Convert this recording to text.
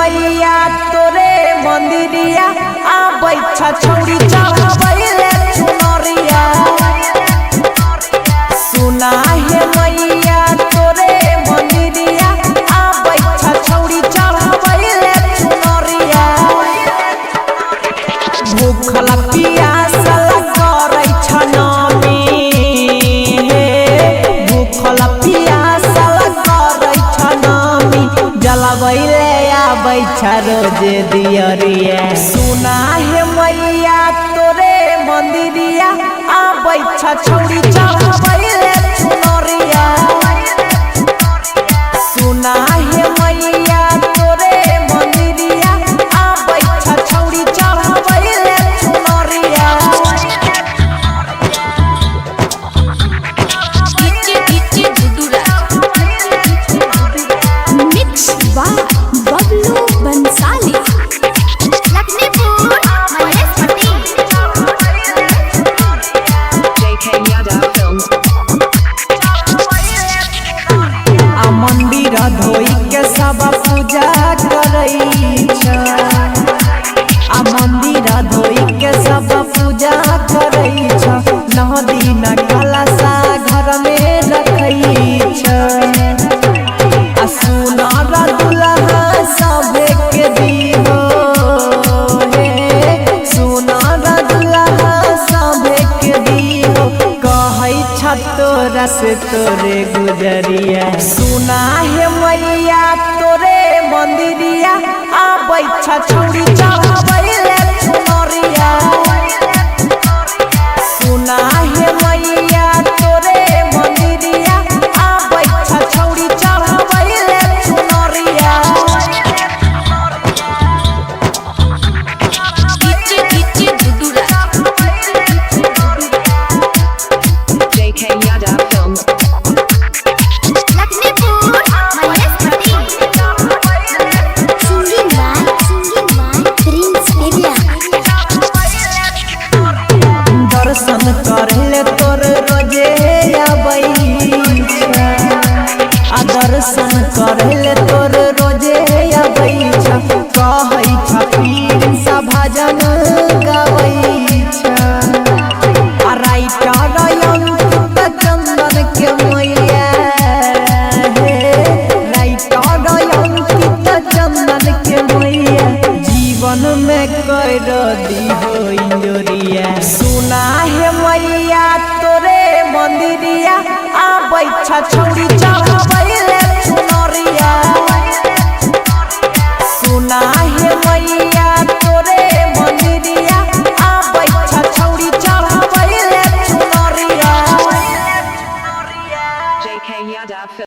मैया तोरे मंदिरिया आबै छौड़ी चढ़ावैले चुनरिया। सुना है मैया तोरे मंदिरिया आबै छौड़ी चढ़ावैले चुनरिया। भूखल पियासल करै छनमी भूखल पियासल करै छनमी जलवैले आबै छ रोजे दियरिया। सुना है मैया तोरे मंदिरिया आबै छौड़ी चढ़ावैले चुनरिया। सुना है मैया तोरे मंदिरिया आबै छौड़ी चढ़ावैले चुनरिया। Mix by Bablu Bansali. मंदिर धोई के सब पूजा करै छ। मंदिर धोई के सब पूजा करै छ। नदी न कलशा घर में रखै छ। सुनर दुल्हा सभे के दिहो हे सुनर दुल्हा सभे के दिहो कहै छ तोरा से तोरे गुजरिया। सुना है मैया तोरे मंदिरिया आबै छौड़ी चढ़ावैले चुनरिया। सुना है मैया तोरे मंदिरिया आबै छौड़ी चढ़ावैले चुनरिया। दर्शन करले तोर रोजे आबै छ। दर्शन करले तोर रोजे आबै छ। कहै छ पीर सा भजन गाबै छ। राइटर अंकित चंदन के मैया हे राइटर अंकित चंदन के मैया जीवन में कर दिहो इंजोरिया। सुना है मैया तोरे मंदिरिया आबै छौड़ी चढ़ावैले चुनरिया। सुना है मैया